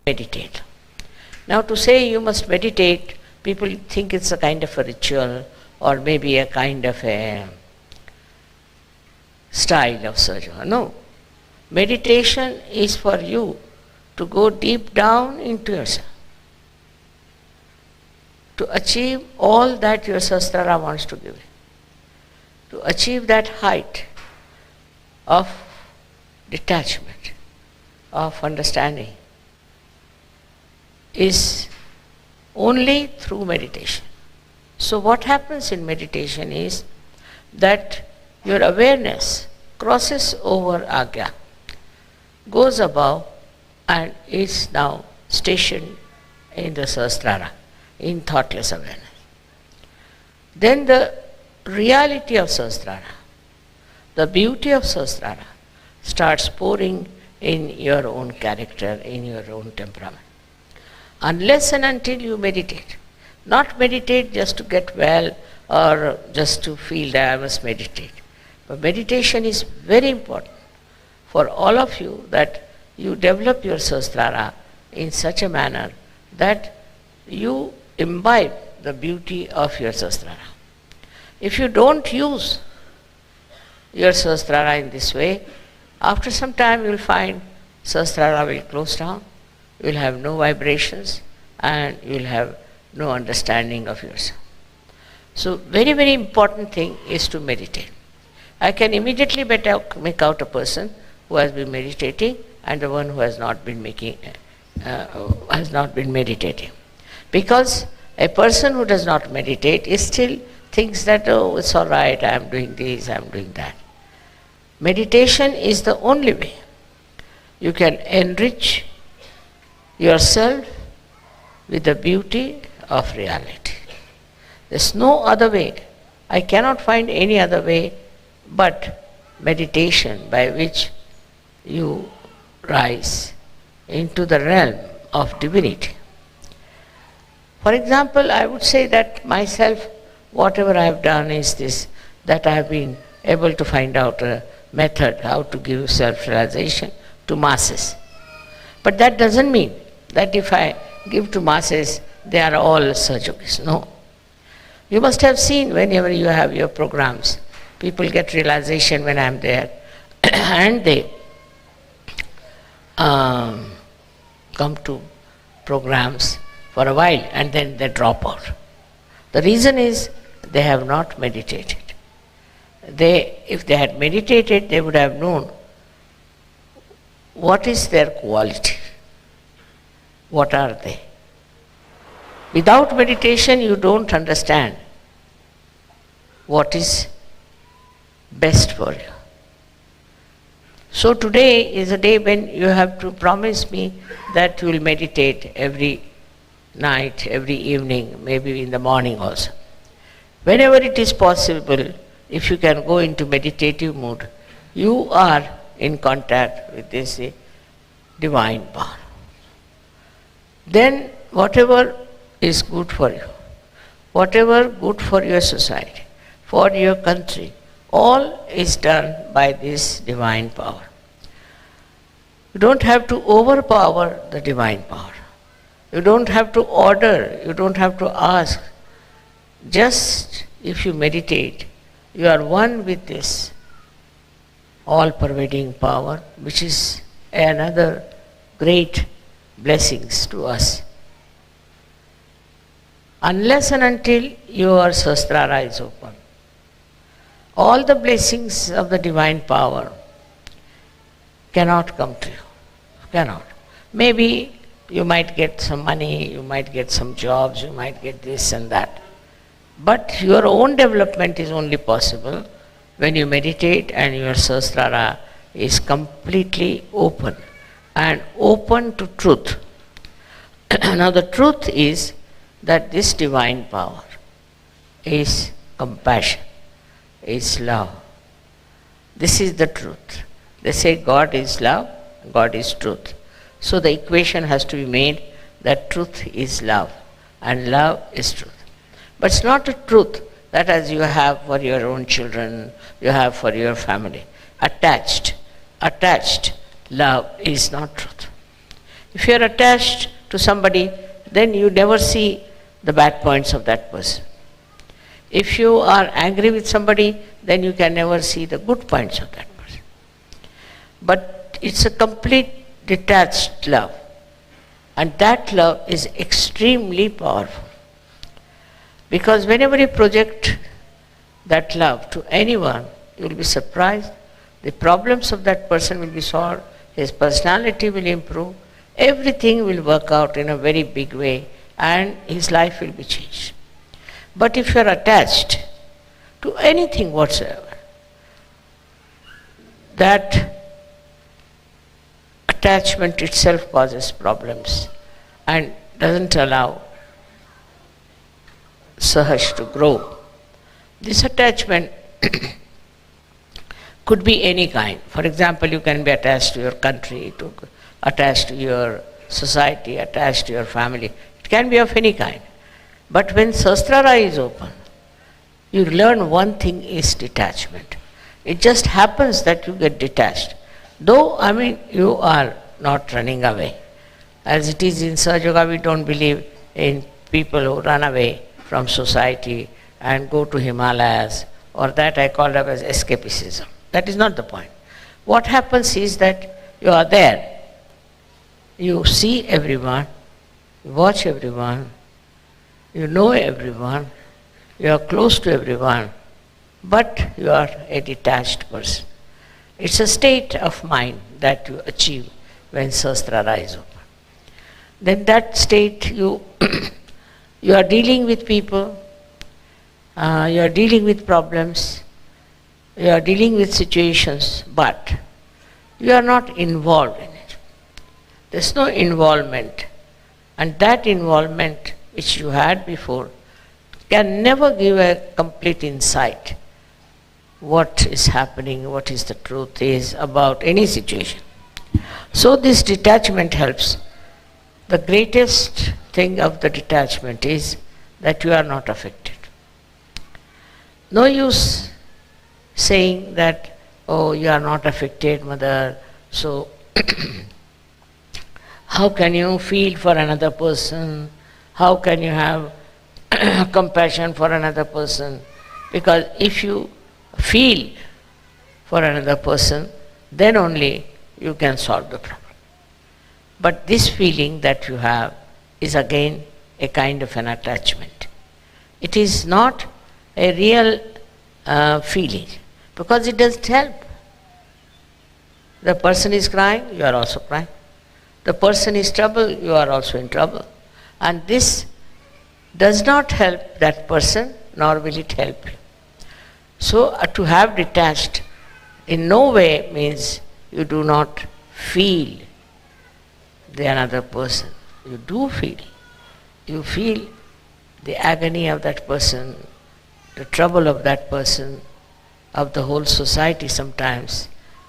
meditate. Now to say you must meditate, people think it's a kind of a ritual or maybe a kind of a style of sadhana. No. Meditation is for you to go deep down into yourself, to achieve all that your Sahasrara wants to give you, to achieve that height of detachment, of understanding, is only through meditation. So what happens in meditation is that your awareness crosses over Agya, goes above and is now stationed in the Sahasrara, in thoughtless awareness. Then the reality of Sahasrara, the beauty of Sahasrara starts pouring in your own character, in your own temperament. Unless and until you meditate, not meditate just to get well or just to feel that I must meditate. But meditation is very important for all of you, that you develop your Sahasrara in such a manner that you imbibe the beauty of your Sahasrara. If you don't use your Sahasrara in this way, after some time you will find Sahasrara will close down, you will have no vibrations and you will have no understanding of yourself. So very, very important thing is to meditate. I can immediately make out a person who has been meditating and the one who has not been meditating. Because a person who does not meditate is still thinks that, oh, it's all right, I am doing this, I am doing that. Meditation is the only way you can enrich yourself with the beauty of reality. There's no other way. I cannot find any other way but meditation by which you rise into the realm of divinity. For example, I would say that myself, whatever I have done is this, that I have been able to find out a method how to give self-realization to masses. But that doesn't mean that if I give to masses, they are all Sahajogis. No. You must have seen whenever you have your programs, people get realization when I am there and they come to programs for a while and then they drop out. The reason is they have not meditated. If they had meditated, they would have known what is their quality, what are they. Without meditation, you don't understand what is best for you. So today is a day when you have to promise me that you will meditate every night, every evening, maybe in the morning also. Whenever it is possible, if you can go into meditative mood, you are in contact with this divine power. Then whatever is good for you, whatever good for your society, for your country, all is done by this divine power. You don't have to overpower the divine power. You don't have to order, you don't have to ask. Just if you meditate, you are one with this all-pervading power, which is another great blessings to us. Unless and until your Sahasrara is open, all the blessings of the divine power cannot come to you. Cannot. Maybe you might get some money, you might get some jobs, you might get this and that. But your own development is only possible when you meditate and your Sahasrara is completely open and open to truth. Now the truth is that this divine power is compassion, is love. This is the truth. They say God is love, God is truth. So the equation has to be made that truth is love and love is truth. But it's not a truth that as you have for your own children, you have for your family. Attached love is not truth. If you are attached to somebody, then you never see the bad points of that person. If you are angry with somebody, then you can never see the good points of that person. But it's a complete detached love. And that love is extremely powerful. Because whenever you project that love to anyone, you will be surprised. The problems of that person will be solved, his personality will improve, everything will work out in a very big way, and his life will be changed. But if you are attached to anything whatsoever, that attachment itself causes problems and doesn't allow Sahaj to grow. This attachment could be any kind. For example, you can be attached to your country, attached to your society, attached to your family. It can be of any kind. But when Sahasrara is open, you learn one thing is detachment. It just happens that you get detached. Though, you are not running away. As it is in Sahaja Yoga, we don't believe in people who run away from society and go to Himalayas, or that I call up as escapism. That is not the point. What happens is that you are there. You see everyone, you watch everyone, you know everyone, you are close to everyone, but you are a detached person. It's a state of mind that you achieve when Sahasrara is open. Then that state you are dealing with people, you are dealing with problems, you are dealing with situations, but you are not involved in it. There's no involvement. And that involvement which you had before can never give a complete insight what is happening, what is the truth is about any situation. So this detachment helps. The greatest thing of the detachment is that you are not affected. No use saying that, oh, you are not affected, mother, so how can you feel for another person? How can you have compassion for another person? Because if you feel for another person, then only you can solve the problem. But this feeling that you have is again a kind of an attachment. It is not a real feeling, because it doesn't help. The person is crying, you are also crying. The person is troubled, you are also in trouble. And this does not help that person, nor will it help you. So to have detached in no way means you do not feel the another person. You do feel. You feel the agony of that person, the trouble of that person, of the whole society sometimes,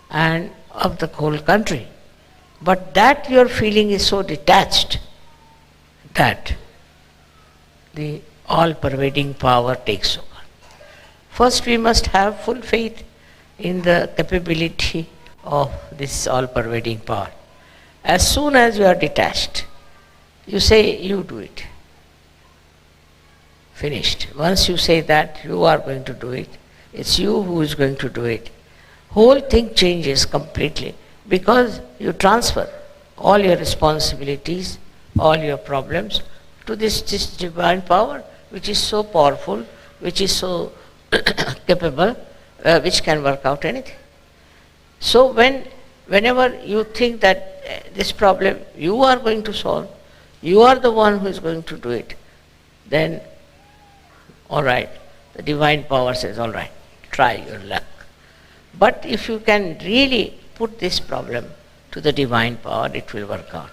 and of the whole country. But that your feeling is so detached that the all-pervading power takes over. First we must have full faith in the capability of this all-pervading power. As soon as you are detached, you say, you do it. Finished. Once you say that you are going to do it, it's you who is going to do it. Whole thing changes completely, because you transfer all your responsibilities, all your problems to this divine power, which is so powerful, which is so capable, which can work out anything. So whenever you think that this problem you are going to solve, you are the one who is going to do it, then all right, the divine power says, all right, try your luck. But if you can really put this problem to the divine power, it will work out.